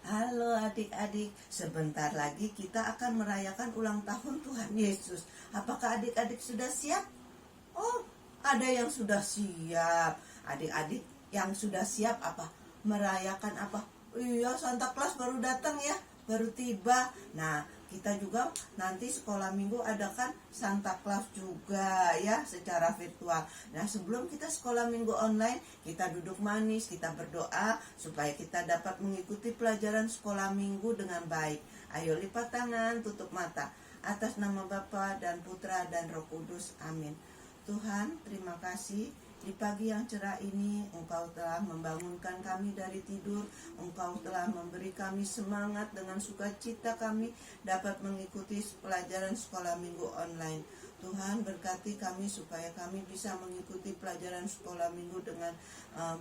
Halo adik-adik, sebentar lagi kita akan merayakan ulang tahun Tuhan Yesus. Apakah adik-adik sudah siap? Oh, ada yang sudah siap. Adik-adik yang sudah siap apa? Merayakan apa? Iya, Santa Claus baru datang ya, baru tiba. Nah, kita juga nanti sekolah minggu adakan Santa Claus juga ya, secara virtual. Nah, sebelum kita sekolah minggu online, kita duduk manis, kita berdoa supaya kita dapat mengikuti pelajaran sekolah minggu dengan baik. Ayo lipat tangan, tutup mata. Atas nama Bapa dan Putra dan Roh Kudus, amin. Tuhan, terima kasih. Di pagi yang cerah ini, Engkau telah membangunkan kami dari tidur. Engkau telah memberi kami semangat dengan sukacita kami dapat mengikuti pelajaran sekolah minggu online. Tuhan berkati kami supaya kami bisa mengikuti pelajaran sekolah minggu dengan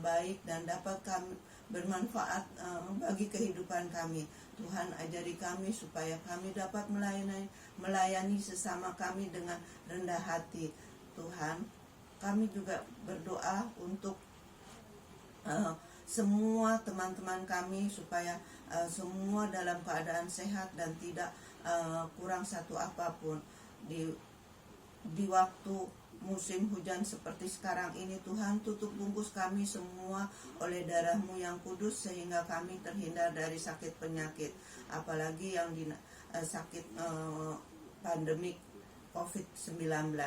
baik dan dapat kami bermanfaat bagi kehidupan kami. Tuhan ajari kami supaya kami dapat melayani sesama kami dengan rendah hati. Tuhan, kami juga berdoa untuk semua teman-teman kami supaya semua dalam keadaan sehat dan tidak kurang satu apapun di waktu musim hujan seperti sekarang ini. Tuhan, tutup bungkus kami semua oleh darah-Mu yang kudus sehingga kami terhindar dari sakit penyakit, apalagi yang sakit pandemik COVID-19.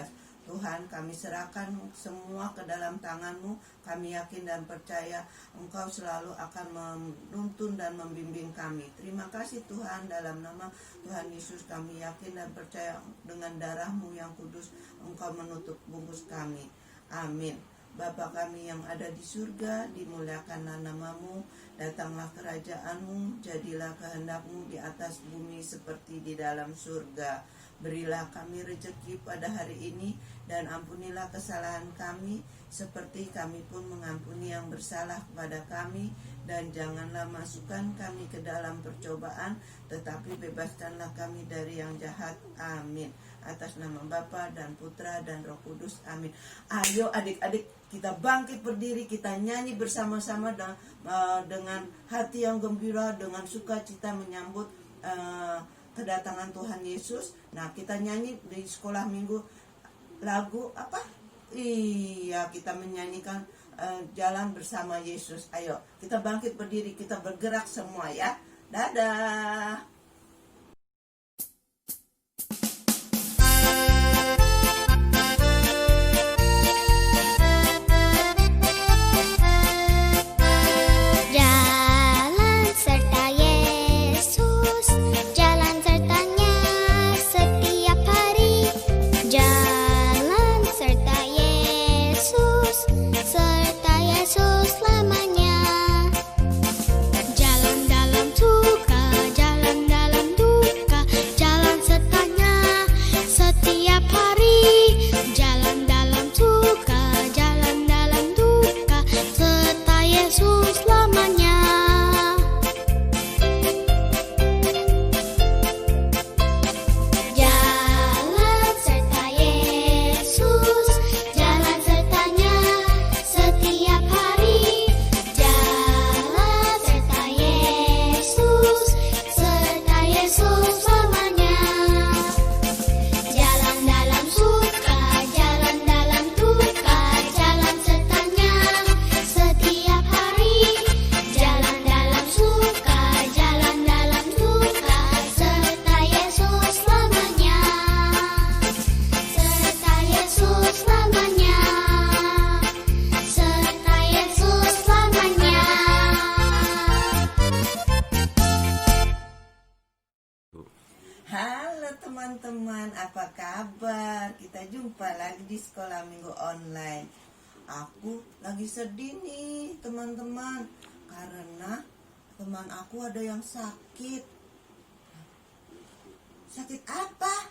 Tuhan, kami serahkan semua ke dalam tangan-Mu. Kami yakin dan percaya Engkau selalu akan menuntun dan membimbing kami. Terima kasih Tuhan, dalam nama Tuhan Yesus kami yakin dan percaya dengan darah-Mu yang kudus Engkau menutup bungkus kami. Amin. Bapa kami yang ada di surga, dimuliakanlah nama-Mu, datanglah kerajaan-Mu, jadilah kehendak-Mu di atas bumi seperti di dalam surga. Berilah kami rezeki pada hari ini, dan ampunilah kesalahan kami, seperti kami pun mengampuni yang bersalah kepada kami. Dan janganlah masukkan kami ke dalam percobaan, tetapi bebaskanlah kami dari yang jahat. Amin. Atas nama Bapa dan Putra dan Roh Kudus, amin. Ayo adik-adik, kita bangkit berdiri, kita nyanyi bersama-sama dengan hati yang gembira, dengan sukacita menyambut kedatangan Tuhan Yesus. Nah, kita nyanyi di sekolah minggu lagu apa? Iya, kita menyanyikan Jalan Bersama Yesus. Ayo, kita bangkit berdiri, kita bergerak semua ya. Dadah. Halo teman-teman, apa kabar? Kita jumpa lagi di sekolah minggu online. Aku lagi sedih nih teman-teman, karena teman aku ada yang sakit. Sakit apa?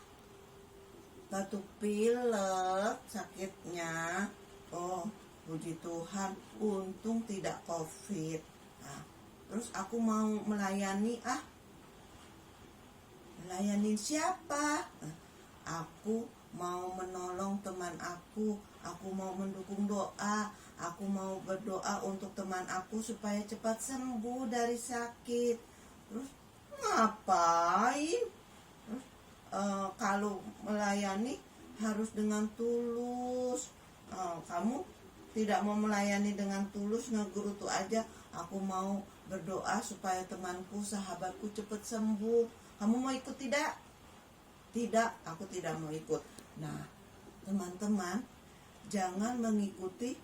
Batuk pilek sakitnya. Oh, puji Tuhan, untung tidak COVID. Nah, terus aku mau melayani Melayanin siapa? Aku mau menolong teman aku mau mendukung doa, aku mau berdoa untuk teman aku supaya cepat sembuh dari sakit. Terus ngapain? Terus kalau melayani harus dengan tulus. Kamu tidak mau melayani dengan tulus, ngegerutu aja, aku mau berdoa supaya temanku, sahabatku cepat sembuh. Kamu mau ikut tidak? Tidak, aku tidak mau ikut. Nah, teman-teman, jangan mengikuti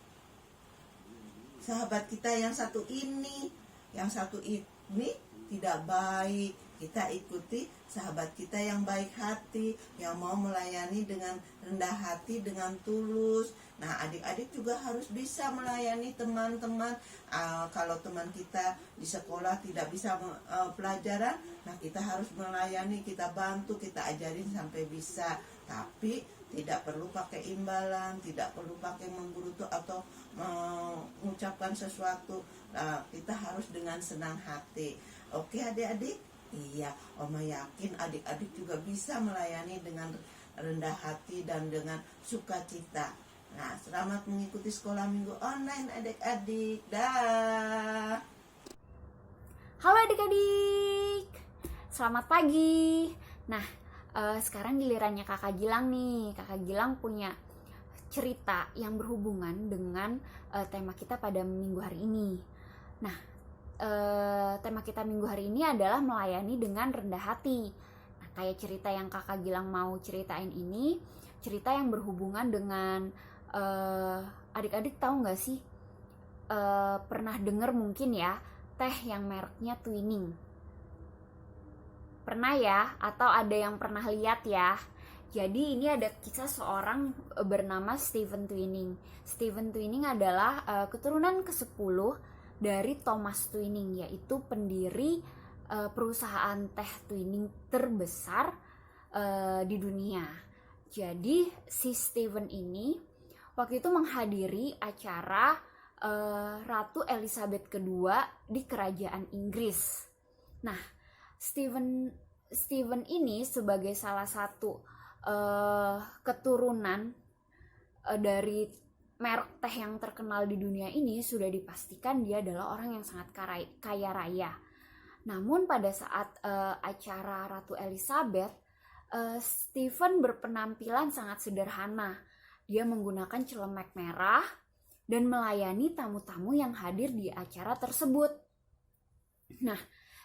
sahabat kita yang satu ini. Yang satu ini tidak baik. Kita ikuti sahabat kita yang baik hati, yang mau melayani dengan rendah hati, dengan tulus. Nah, adik-adik juga harus bisa melayani teman-teman. Kalau teman kita di sekolah tidak bisa pelajaran, nah kita harus melayani, kita bantu, kita ajarin sampai bisa. Tapi tidak perlu pakai imbalan, tidak perlu pakai menggerutu atau mengucapkan sesuatu. Nah, kita harus dengan senang hati. Oke adik-adik? Iya, Oma yakin adik-adik juga bisa melayani dengan rendah hati dan dengan sukacita. Nah, selamat mengikuti sekolah minggu online adik-adik. Dah. Halo adik-adik, selamat pagi. Nah, sekarang gilirannya Kakak Gilang nih. Kakak Gilang punya cerita yang berhubungan dengan tema kita pada minggu hari ini. Nah, tema kita minggu hari ini adalah melayani dengan rendah hati. Nah, kayak cerita yang Kakak Gilang mau ceritain ini, cerita yang berhubungan dengan adik-adik tahu nggak sih? Pernah dengar mungkin ya teh yang mereknya Twinning. Pernah ya? Atau ada yang pernah lihat ya? Jadi ini ada kisah seorang bernama Stephen Twinning. Stephen Twinning adalah keturunan ke-10 dari Thomas Twinning, yaitu pendiri perusahaan teh Twinning terbesar di dunia. Jadi si Stephen ini waktu itu menghadiri acara Ratu Elizabeth II di kerajaan Inggris. Nah, Stephen ini sebagai salah satu keturunan dari merek teh yang terkenal di dunia ini, sudah dipastikan dia adalah orang yang sangat kaya raya. Namun pada saat acara Ratu Elizabeth, Stephen berpenampilan sangat sederhana. Dia menggunakan celemek merah dan melayani tamu-tamu yang hadir di acara tersebut. Nah,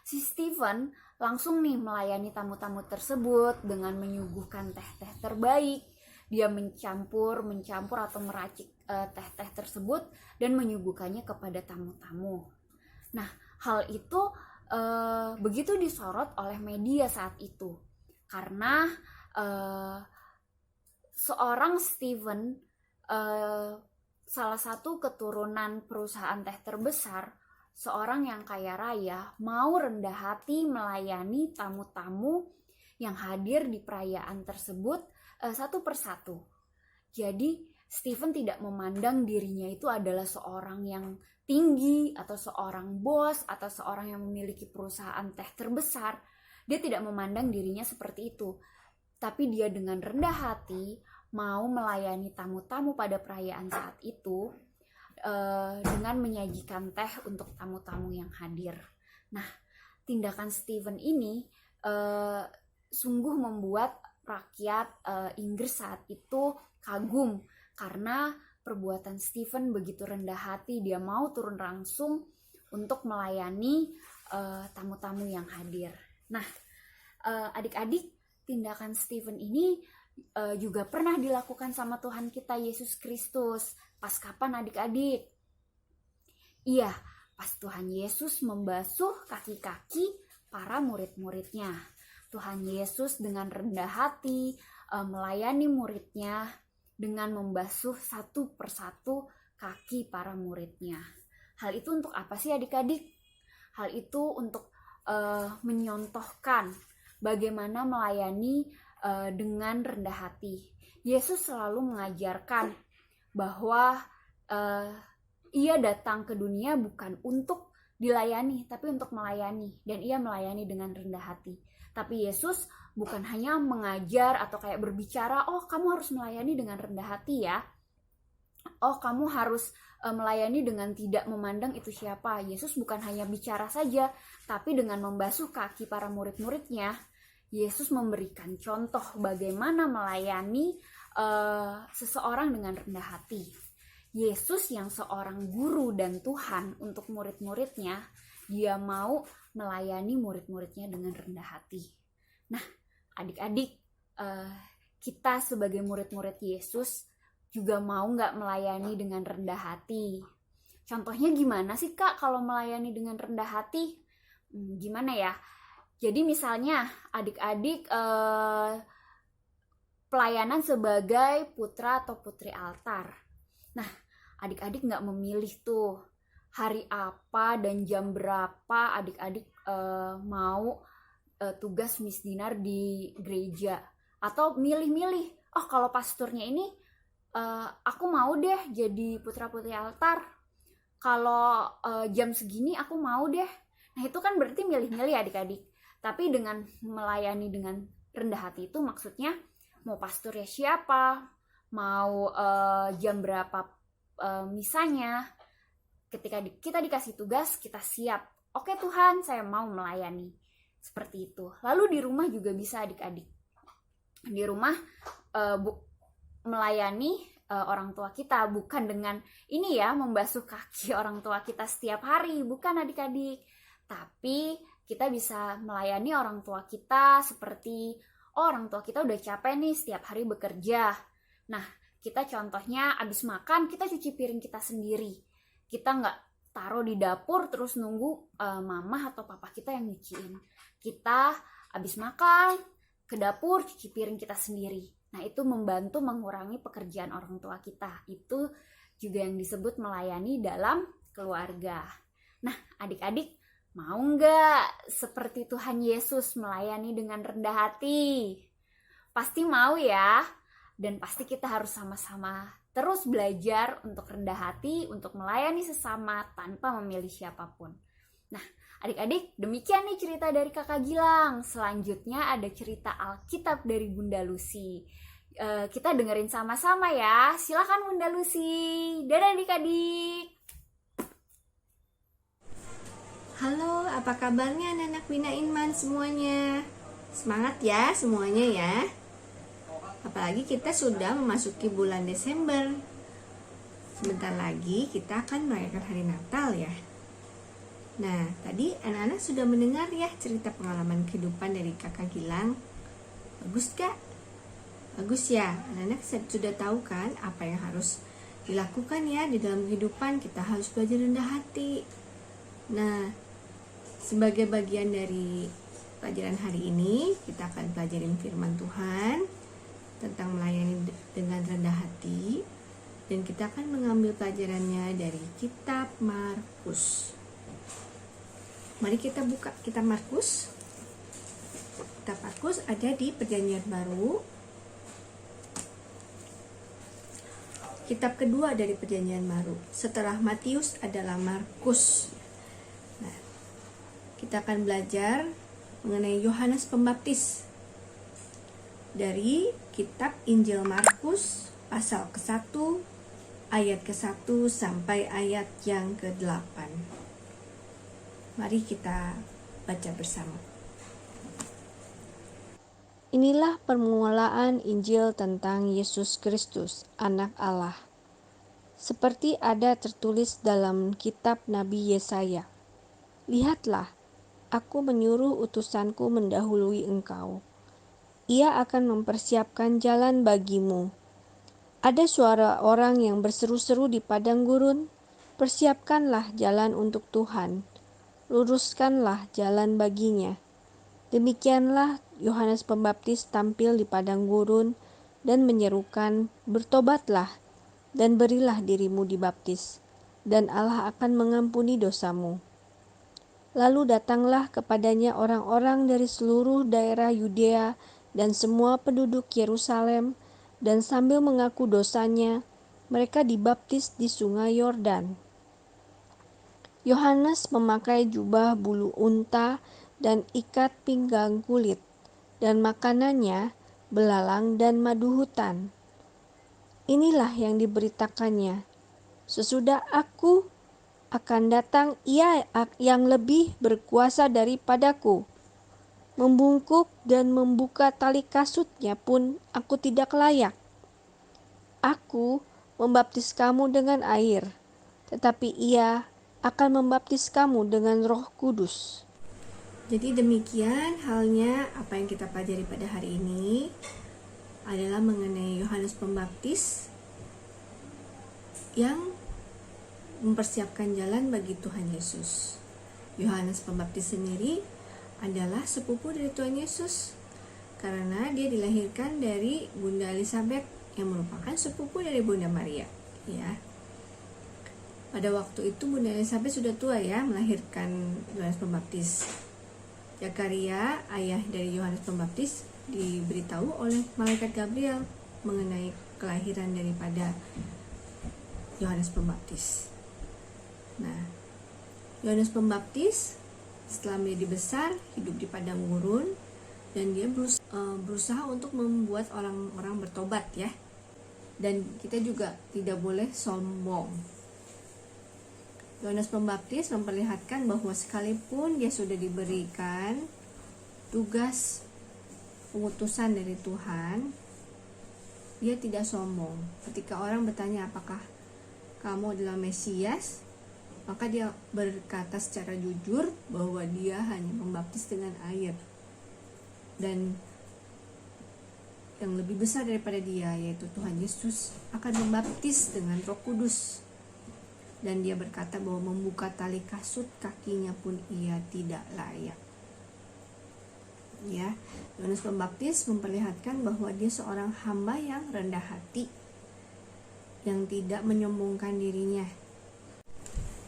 si Stephen langsung nih melayani tamu-tamu tersebut dengan menyuguhkan teh-teh terbaik. Dia mencampur atau meracik teh-teh tersebut dan menyuguhkannya kepada tamu-tamu. Nah, hal itu begitu disorot oleh media saat itu karena seorang Stephen, salah satu keturunan perusahaan teh terbesar, seorang yang kaya raya, mau rendah hati melayani tamu-tamu yang hadir di perayaan tersebut satu persatu. Jadi Stephen tidak memandang dirinya itu adalah seorang yang tinggi atau seorang bos atau seorang yang memiliki perusahaan teh terbesar. Dia tidak memandang dirinya seperti itu. Tapi dia dengan rendah hati mau melayani tamu-tamu pada perayaan saat itu dengan menyajikan teh untuk tamu-tamu yang hadir. Nah, tindakan Stephen ini sungguh membuat rakyat Inggris saat itu kagum karena perbuatan Stephen begitu rendah hati. Dia mau turun langsung untuk melayani tamu-tamu yang hadir. Nah, adik-adik, tindakan Stephen ini juga pernah dilakukan sama Tuhan kita Yesus Kristus. Pas kapan adik-adik? Iya, pas Tuhan Yesus membasuh kaki-kaki para murid-muridnya. Tuhan Yesus dengan rendah hati melayani muridnya dengan membasuh satu persatu kaki para muridnya. Hal itu untuk apa sih adik-adik? Hal itu untuk menyontohkan bagaimana melayani dengan rendah hati. Yesus selalu mengajarkan bahwa ia datang ke dunia bukan untuk dilayani, tapi untuk melayani. Dan ia melayani dengan rendah hati. Tapi Yesus bukan hanya mengajar atau kayak berbicara, oh kamu harus melayani dengan rendah hati ya. oh kamu harus melayani dengan tidak memandang itu siapa. Yesus bukan hanya bicara saja, tapi dengan membasuh kaki para murid-muridnya, Yesus memberikan contoh bagaimana melayani seseorang dengan rendah hati. Yesus yang seorang guru dan Tuhan untuk murid-muridnya, dia mau melayani murid-muridnya dengan rendah hati. Nah, adik-adik, kita sebagai murid-murid Yesus juga mau nggak melayani dengan rendah hati? Contohnya gimana sih Kak kalau melayani dengan rendah hati? Gimana ya? Jadi misalnya adik-adik pelayanan sebagai putra atau putri altar. Nah, adik-adik nggak memilih tuh hari apa dan jam berapa adik-adik mau tugas Miss Dinar di gereja. Atau milih-milih, oh kalau pasturnya ini aku mau deh jadi putra-putri altar. Kalau jam segini aku mau deh. Nah itu kan berarti milih-milih adik-adik. Tapi dengan melayani dengan rendah hati itu maksudnya mau pasturnya siapa, mau jam berapa misanya. Ketika kita dikasih tugas, kita siap. Oke Tuhan, saya mau melayani. Seperti itu. Lalu di rumah juga bisa adik-adik. Di rumah melayani orang tua kita, bukan dengan ini ya membasuh kaki orang tua kita setiap hari, bukan adik-adik, tapi kita bisa melayani orang tua kita seperti orang tua kita udah capek nih setiap hari bekerja. Nah kita contohnya abis makan kita cuci piring kita sendiri, kita nggak taruh di dapur terus nunggu mama atau papa kita yang nyuciin. Kita abis makan ke dapur cuci piring kita sendiri. Nah itu membantu mengurangi pekerjaan orang tua kita. Itu juga yang disebut melayani dalam keluarga. Nah adik-adik mau nggak seperti Tuhan Yesus melayani dengan rendah hati? Pasti mau ya. Dan pasti kita harus sama-sama terus belajar untuk rendah hati, untuk melayani sesama tanpa memilih siapapun. Nah adik-adik, demikian nih cerita dari Kakak Gilang. Selanjutnya ada cerita Alkitab dari Bunda Lucy. Kita dengerin sama-sama ya. Silakan Bunda Lucy. Dadah adik-adik. Halo, apa kabarnya anak-anak Bina Inman semuanya? Semangat ya semuanya ya. Apalagi kita sudah memasuki bulan Desember. Sebentar lagi kita akan merayakan hari Natal ya. Nah, tadi anak-anak sudah mendengar ya cerita pengalaman kehidupan dari Kakak Gilang. Bagus gak? Bagus ya, anak-anak sudah tahu kan apa yang harus dilakukan ya di dalam kehidupan. Kita harus belajar rendah hati. Nah, sebagai bagian dari pelajaran hari ini, kita akan pelajarin firman Tuhan tentang melayani dengan rendah hati. Dan kita akan mengambil pelajarannya dari kitab Markus. Mari kita buka kitab Markus. Kitab Markus ada di Perjanjian Baru. Kitab kedua dari Perjanjian Baru. Setelah Matius adalah Markus. Nah, kita akan belajar mengenai Yohanes Pembaptis dari kitab Injil Markus pasal ke-1 ayat ke-1 sampai ayat yang ke-8. Mari kita baca bersama. Inilah permulaan Injil tentang Yesus Kristus, Anak Allah. Seperti ada tertulis dalam kitab Nabi Yesaya. Lihatlah, aku menyuruh utusanku mendahului engkau. Ia akan mempersiapkan jalan bagimu. Ada suara orang yang berseru-seru di padang gurun, persiapkanlah jalan untuk Tuhan, luruskanlah jalan baginya. Demikianlah Yohanes Pembaptis tampil di padang gurun dan menyerukan, bertobatlah dan berilah dirimu dibaptis, dan Allah akan mengampuni dosamu. Lalu datanglah kepadanya orang-orang dari seluruh daerah Yudea dan semua penduduk Yerusalem, dan sambil mengaku dosanya, mereka dibaptis di sungai Yordan. Yohanes memakai jubah bulu unta dan ikat pinggang kulit, dan makanannya belalang dan madu hutan. Inilah yang diberitakannya. Sesudah aku akan datang Ia yang lebih berkuasa daripadaku. Membungkuk dan membuka tali kasutnya pun aku tidak layak. Aku membaptis kamu dengan air, tetapi Ia akan membaptis kamu dengan Roh Kudus. Jadi demikian halnya apa yang kita pelajari pada hari ini adalah mengenai Yohanes Pembaptis yang mempersiapkan jalan bagi Tuhan Yesus. Yohanes Pembaptis sendiri adalah sepupu dari Tuhan Yesus karena dia dilahirkan dari Bunda Elizabeth yang merupakan sepupu dari Bunda Maria, ya. Pada waktu itu Bunda Elizabeth sudah tua ya melahirkan Yohanes Pembaptis. Zakaria, ayah dari Yohanes Pembaptis, diberitahu oleh malaikat Gabriel mengenai kelahiran daripada Yohanes Pembaptis. Nah, Yohanes Pembaptis setelah menjadi besar hidup di padang gurun dan dia berusaha untuk membuat orang-orang bertobat ya. Dan kita juga tidak boleh sombong. Yohanes Pembaptis memperlihatkan bahwa sekalipun dia sudah diberikan tugas pengutusan dari Tuhan, dia tidak sombong. Ketika orang bertanya apakah kamu adalah Mesias, maka dia berkata secara jujur bahwa dia hanya membaptis dengan air. Dan yang lebih besar daripada dia, yaitu Tuhan Yesus, akan membaptis dengan Roh Kudus. Dan dia berkata bahwa membuka tali kasut kakinya pun ia tidak layak. Ya, Yohanes Pembaptis memperlihatkan bahwa dia seorang hamba yang rendah hati, yang tidak menyombongkan dirinya.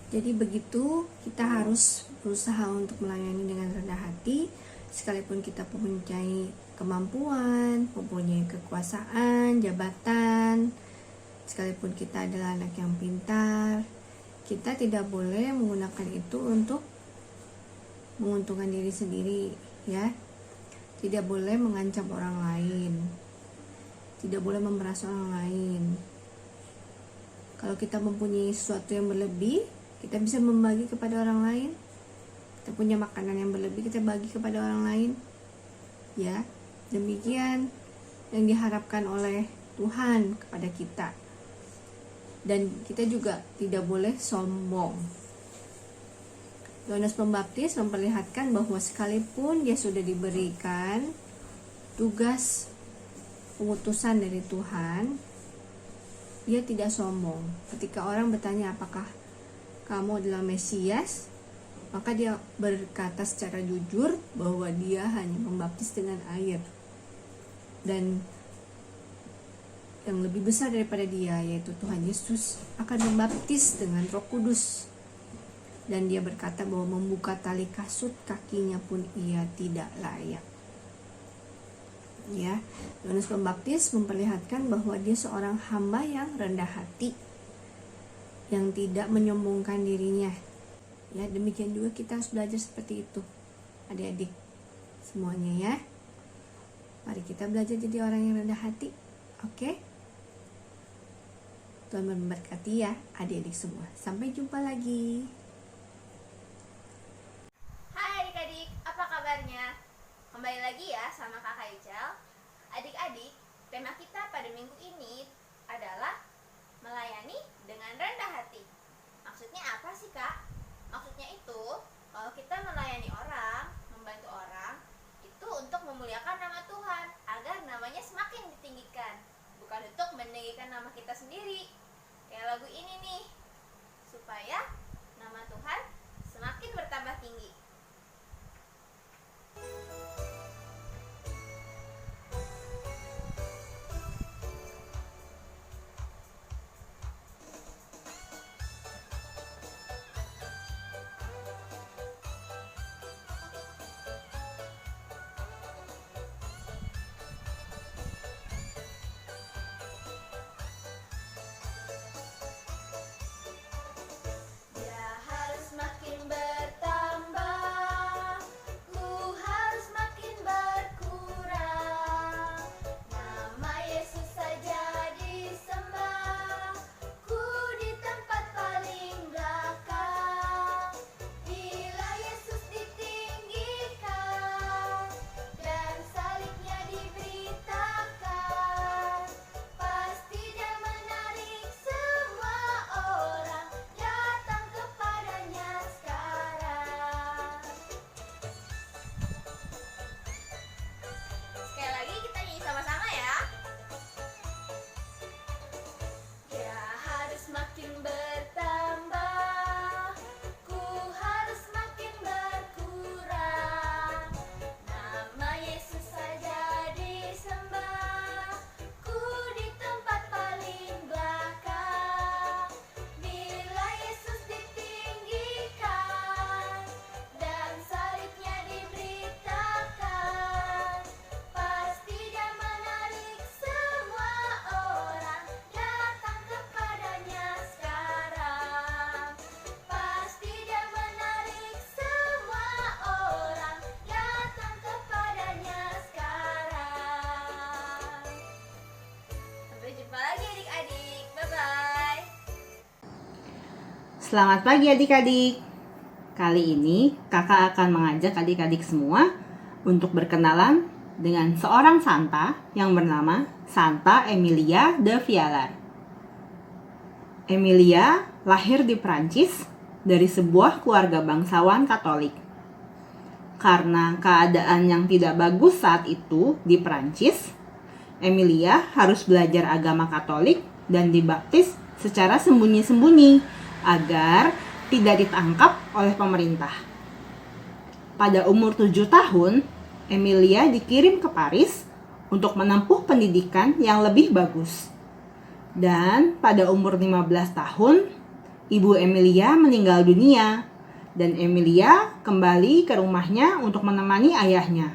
Jadi begitu kita harus berusaha untuk melayani dengan rendah hati, sekalipun kita mempunyai kemampuan, mempunyai kekuasaan, jabatan, sekalipun kita adalah anak yang pintar, kita tidak boleh menggunakan itu untuk menguntungkan diri sendiri, ya. Tidak boleh mengancam orang lain, tidak boleh memeras orang lain. Kalau kita mempunyai sesuatu yang berlebih, kita bisa membagi kepada orang lain. Kita punya makanan yang berlebih, kita bagi kepada orang lain. Ya, demikian yang diharapkan oleh Tuhan kepada kita. Dan kita juga tidak boleh sombong. Yohanes Pembaptis memperlihatkan bahwa sekalipun dia sudah diberikan tugas pengutusan dari Tuhan, dia tidak sombong. Ketika orang bertanya apakah kamu adalah Mesias, maka dia berkata secara jujur bahwa dia hanya membaptis dengan air. Dan yang lebih besar daripada dia, yaitu Tuhan Yesus, akan membaptis dengan Roh Kudus. Dan dia berkata bahwa membuka tali kasut kakinya pun ia tidak layak. Ya, Yohanes Pembaptis memperlihatkan bahwa dia seorang hamba yang rendah hati, yang tidak menyombongkan dirinya. Ya, demikian juga kita harus belajar seperti itu, adik-adik semuanya ya. Mari kita belajar jadi orang yang rendah hati, oke? Tuhan memberkati ya adik-adik semua. Sampai jumpa lagi. Hai adik-adik, apa kabarnya? Kembali lagi ya sama Kakak Ical. Adik-adik, tema kita pada minggu ini adalah melayani dengan rendah hati. Maksudnya apa sih Kak? Maksudnya itu, kalau kita melayani orang, membantu orang, itu untuk memuliakan nama Tuhan, agar namanya semakin ditinggikan, bukan untuk meninggikan nama kita sendiri. Kayak lagu ini nih, supaya nama Tuhan semakin bertambah tinggi. Selamat pagi adik-adik. Kali ini kakak akan mengajak adik-adik semua untuk berkenalan dengan seorang Santa yang bernama Santa Emilia de Vialar. Emilia lahir di Prancis dari sebuah keluarga bangsawan Katolik. Karena keadaan yang tidak bagus saat itu di Prancis, Emilia harus belajar agama Katolik dan dibaptis secara sembunyi-sembunyi agar tidak ditangkap oleh pemerintah. Pada umur 7 tahun, Emilia dikirim ke Paris untuk menempuh pendidikan yang lebih bagus. Dan pada umur 15 tahun, ibu Emilia meninggal dunia dan Emilia kembali ke rumahnya untuk menemani ayahnya.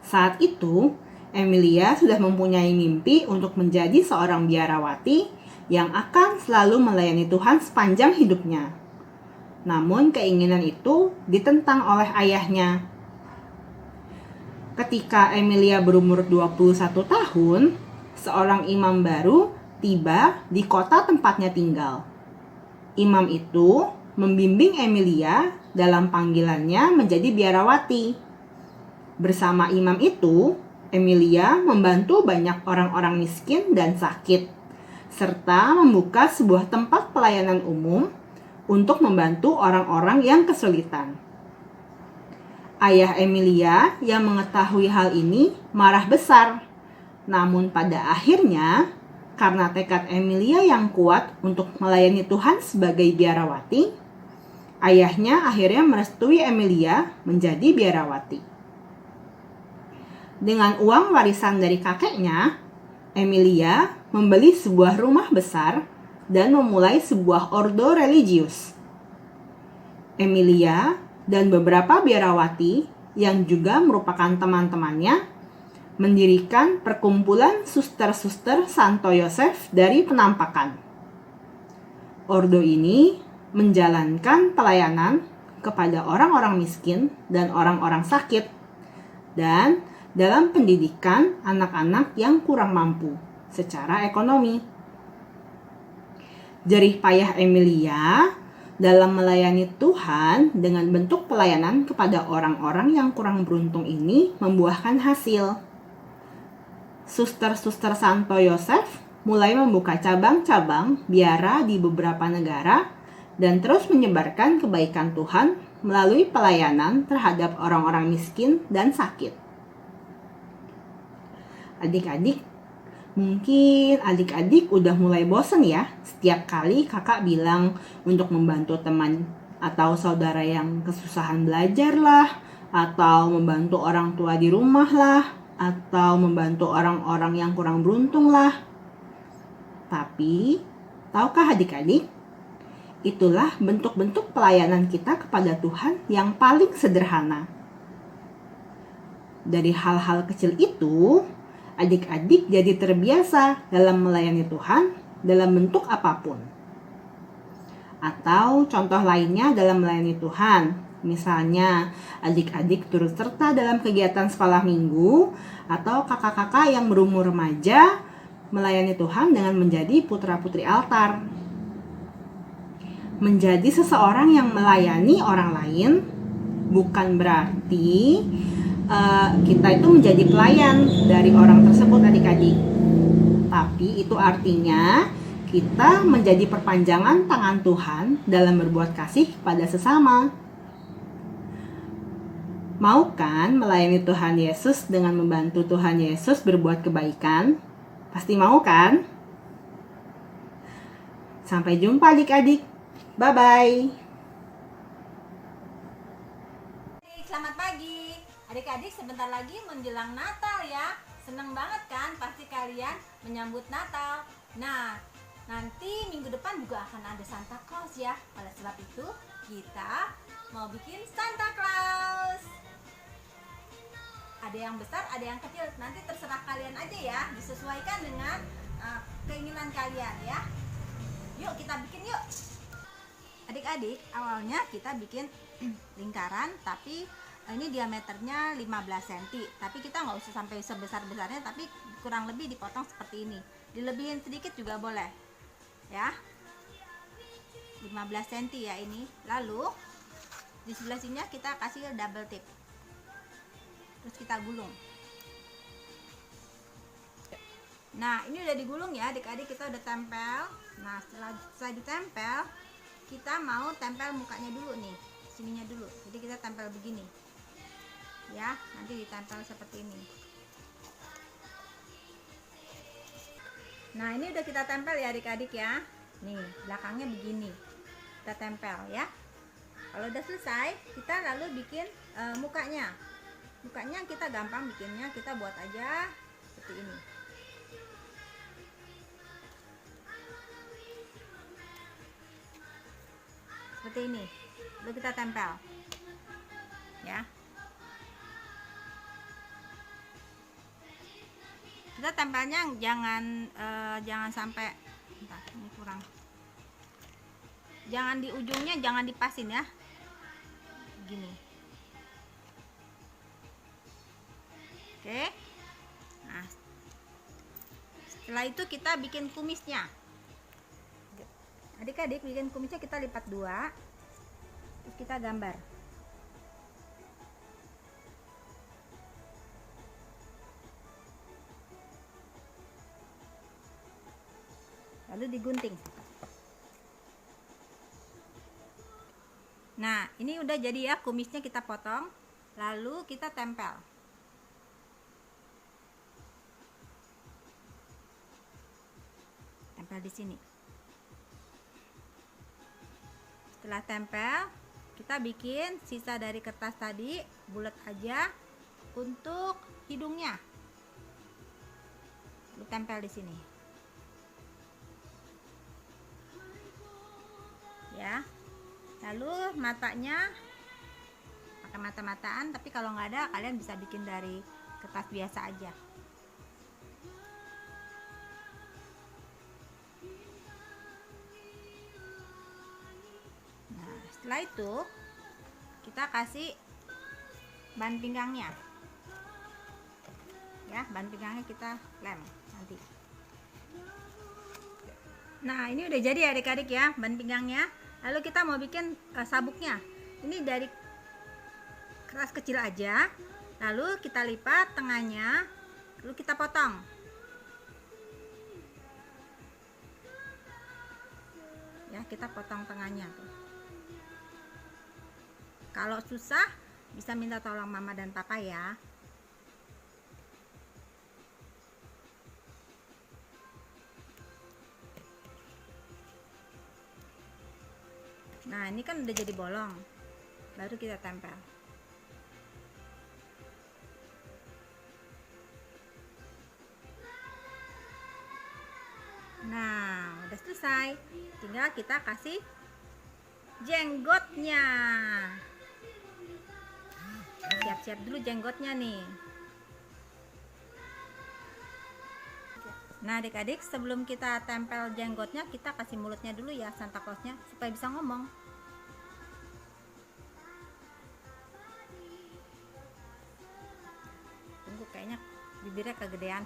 Saat itu, Emilia sudah mempunyai mimpi untuk menjadi seorang biarawati yang akan selalu melayani Tuhan sepanjang hidupnya. Namun keinginan itu ditentang oleh ayahnya. Ketika Emilia berumur 21 tahun, seorang imam baru tiba di kota tempatnya tinggal. Imam itu membimbing Emilia dalam panggilannya menjadi biarawati. Bersama imam itu, Emilia membantu banyak orang-orang miskin dan sakit, serta membuka sebuah tempat pelayanan umum untuk membantu orang-orang yang kesulitan. Ayah Emilia yang mengetahui hal ini marah besar. Namun pada akhirnya, karena tekad Emilia yang kuat untuk melayani Tuhan sebagai biarawati, ayahnya akhirnya merestui Emilia menjadi biarawati. Dengan uang warisan dari kakeknya, Emilia membeli sebuah rumah besar dan memulai sebuah ordo religius. Emilia dan beberapa biarawati yang juga merupakan teman-temannya mendirikan perkumpulan suster-suster Santo Yosef dari Penampakan. Ordo ini menjalankan pelayanan kepada orang-orang miskin dan orang-orang sakit, dan dalam pendidikan anak-anak yang kurang mampu secara ekonomi. Jerih payah Emilia dalam melayani Tuhan dengan bentuk pelayanan kepada orang-orang yang kurang beruntung ini membuahkan hasil. Suster-suster Santo Yosef mulai membuka cabang-cabang biara di beberapa negara dan terus menyebarkan kebaikan Tuhan melalui pelayanan terhadap orang-orang miskin dan sakit. Adik-adik, mungkin adik-adik udah mulai bosan ya setiap kali kakak bilang untuk membantu teman atau saudara yang kesusahan belajar lah, atau membantu orang tua di rumah lah, atau membantu orang-orang yang kurang beruntung lah. Tapi, tahukah adik-adik, itulah bentuk-bentuk pelayanan kita kepada Tuhan yang paling sederhana. Dari hal-hal kecil itu, adik-adik jadi terbiasa dalam melayani Tuhan dalam bentuk apapun. Atau contoh lainnya dalam melayani Tuhan, misalnya adik-adik turut serta dalam kegiatan sekolah minggu, atau kakak-kakak yang berumur remaja melayani Tuhan dengan menjadi putra-putri altar. Menjadi seseorang yang melayani orang lain bukan berarti kita itu menjadi pelayan dari orang tersebut adik-adik. Tapi itu artinya kita menjadi perpanjangan tangan Tuhan dalam berbuat kasih pada sesama. Mau kan melayani Tuhan Yesus dengan membantu Tuhan Yesus berbuat kebaikan? Pasti mau kan? Sampai jumpa adik-adik. Bye-bye. Selamat pagi. Adik-adik, sebentar lagi menjelang Natal ya. Seneng banget kan pasti kalian menyambut Natal. Nah, nanti minggu depan juga akan ada Santa Claus ya. Oleh sebab itu, kita mau bikin Santa Claus. Ada yang besar, ada yang kecil. Nanti terserah kalian aja ya. Disesuaikan dengan keinginan kalian ya. Yuk kita bikin yuk. Adik-adik, awalnya kita bikin lingkaran, tapi ini diameternya 15 cm, tapi kita nggak usah sampai sebesar-besarnya, tapi kurang lebih dipotong seperti ini. Dilebihin sedikit juga boleh ya. 15 cm ya ini. Lalu di sebelah sini kita kasih double tip, terus kita gulung. Nah ini udah digulung ya adik-adik, kita udah tempel. Nah setelah ditempel, kita mau tempel mukanya dulu nih, sininya dulu. Jadi kita tempel begini ya, nanti ditempel seperti ini. Nah ini udah kita tempel ya adik-adik ya. Nih belakangnya begini, kita tempel ya. Kalau udah selesai, kita lalu bikin mukanya. Mukanya kita gampang bikinnya, kita buat aja seperti ini. Seperti ini, lalu kita tempel ya. Kita tempelnya jangan sampai, bentar, ini kurang, jangan di ujungnya, jangan dipasin ya, gini. Oke, nah setelah itu kita bikin kumisnya. Adik-adik bikin kumisnya, kita lipat 2, terus kita gambar. Lalu digunting. Nah ini udah jadi ya, kumisnya kita potong, lalu kita tempel. Tempel di sini. Setelah tempel, kita bikin sisa dari kertas tadi, bulat aja untuk hidungnya. Lalu tempel di sini. Ya, lalu matanya pakai mata-mataan, tapi kalau nggak ada kalian bisa bikin dari kertas biasa aja. Nah setelah itu kita kasih ban pinggangnya ya, ban pinggangnya kita lem nanti. Nah ini udah jadi adik-adik ya ban pinggangnya. Lalu kita mau bikin sabuknya. Ini dari keras kecil aja, lalu kita lipat tengahnya, lalu kita potong. Ya, kita potong tengahnya tuh. Kalau susah bisa minta tolong mama dan papa ya. Nah ini kan udah jadi bolong, baru kita tempel. Nah udah selesai, tinggal kita kasih jenggotnya. Siap-siap dulu jenggotnya nih. Nah adik-adik, sebelum kita tempel jenggotnya, kita kasih mulutnya dulu ya, Santa Clausnya, supaya bisa ngomong. Tunggu, kayaknya bibirnya kegedean.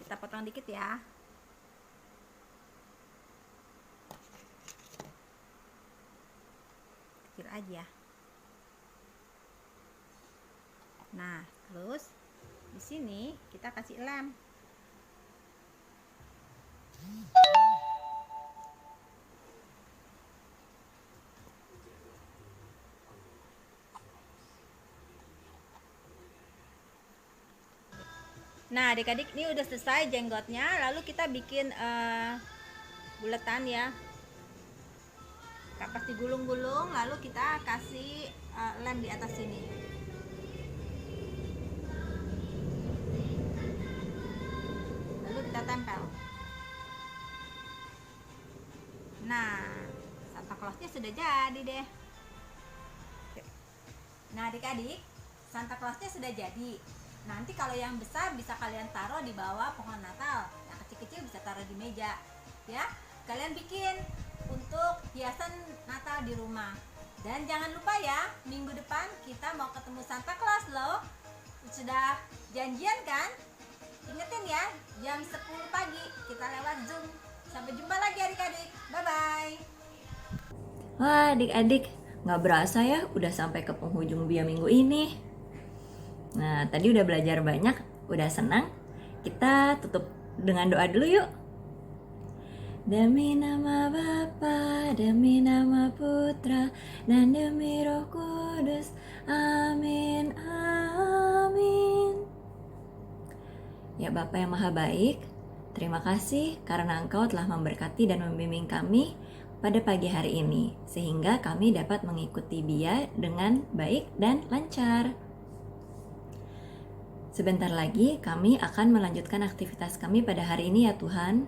Kita potong dikit ya. Kecil aja. Nah terus di sini kita kasih lem. Nah adik-adik, ini udah selesai jenggotnya, lalu kita bikin buletan ya, kapas digulung-gulung, lalu kita kasih lem di atas sini. Lalu kita tempel. Nah Santa Clausnya sudah jadi deh. Nah adik-adik, Santa Clausnya sudah jadi. Nanti kalau yang besar bisa kalian taruh di bawah pohon Natal, yang kecil-kecil bisa taruh di meja ya. Kalian bikin untuk hiasan Natal di rumah. Dan jangan lupa ya, minggu depan kita mau ketemu Santa Claus loh. Sudah janjian kan? Ingetin ya, jam 10 pagi kita lewat Zoom. Sampai jumpa lagi adik-adik. Bye-bye. Wah adik-adik, gak berasa ya udah sampai ke penghujung Bia minggu ini. Nah tadi udah belajar banyak, udah senang. Kita tutup dengan doa dulu yuk. Demi nama Bapa, demi nama Putra, dan demi Roh Kudus. Amin, amin. Ya Bapa yang Maha Baik, terima kasih karena Engkau telah memberkati dan membimbing kami pada pagi hari ini, sehingga kami dapat mengikuti Bia dengan baik dan lancar. Sebentar lagi kami akan melanjutkan aktivitas kami pada hari ini ya Tuhan.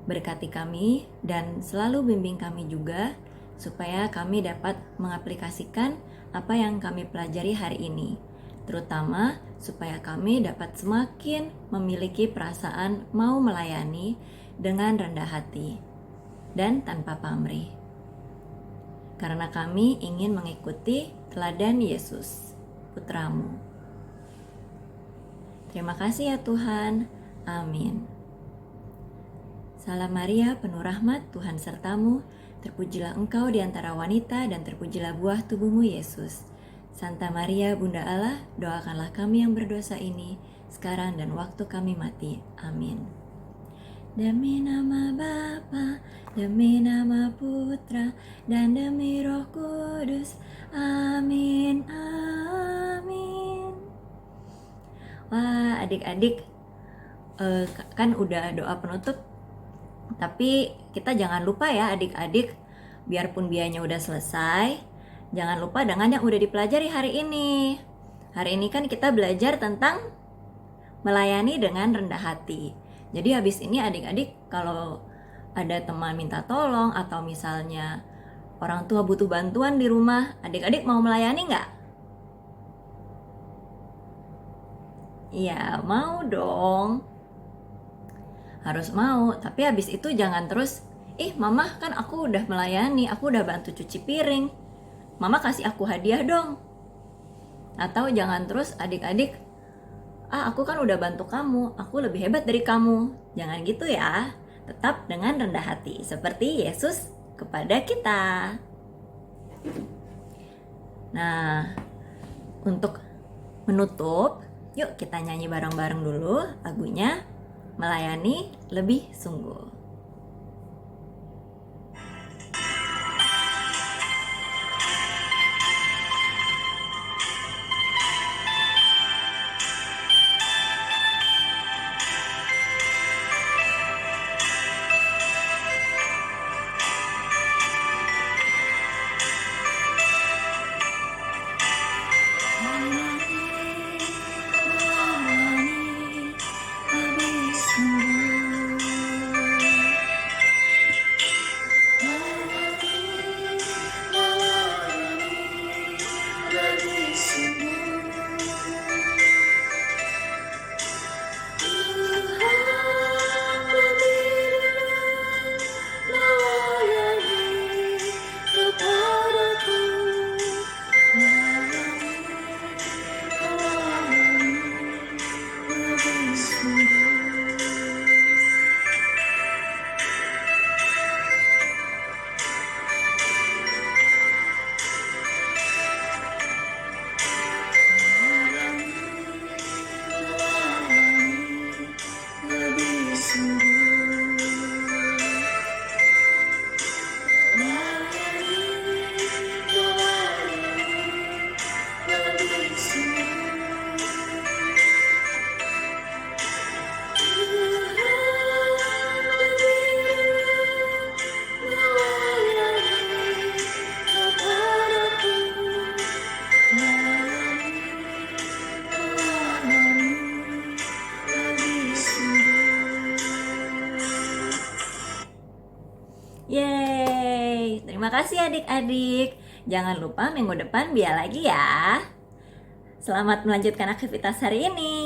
Berkati kami dan selalu bimbing kami juga supaya kami dapat mengaplikasikan apa yang kami pelajari hari ini, terutama supaya kami dapat semakin memiliki perasaan mau melayani dengan rendah hati dan tanpa pamrih. Karena kami ingin mengikuti teladan Yesus, Putramu. Terima kasih ya Tuhan. Amin. Salam Maria, penuh rahmat, Tuhan sertamu. Terpujilah engkau di antara wanita dan terpujilah buah tubuhmu Yesus. Santa Maria, Bunda Allah, doakanlah kami yang berdosa ini, sekarang dan waktu kami mati. Amin. Demi nama Bapa, demi nama Putra, dan demi Roh Kudus. Amin, amin. Wah adik-adik, kan udah doa penutup. Tapi kita jangan lupa ya adik-adik, biarpun biayanya udah selesai, jangan lupa dengan yang udah dipelajari hari ini. Hari ini kan kita belajar tentang melayani dengan rendah hati. Jadi habis ini adik-adik kalau ada teman minta tolong atau misalnya orang tua butuh bantuan di rumah, adik-adik mau melayani nggak? Iya, mau dong. Harus mau, tapi habis itu jangan terus, mama kan aku udah melayani, aku udah bantu cuci piring, mama kasih aku hadiah dong. Atau jangan terus adik-adik, aku kan udah bantu kamu, aku lebih hebat dari kamu. Jangan gitu ya, tetap dengan rendah hati, seperti Yesus kepada kita. Nah, untuk menutup, yuk kita nyanyi bareng-bareng dulu lagunya Melayani Lebih Sungguh. Yeay, terima kasih adik-adik. Jangan lupa minggu depan biar lagi ya. Selamat melanjutkan aktivitas hari ini.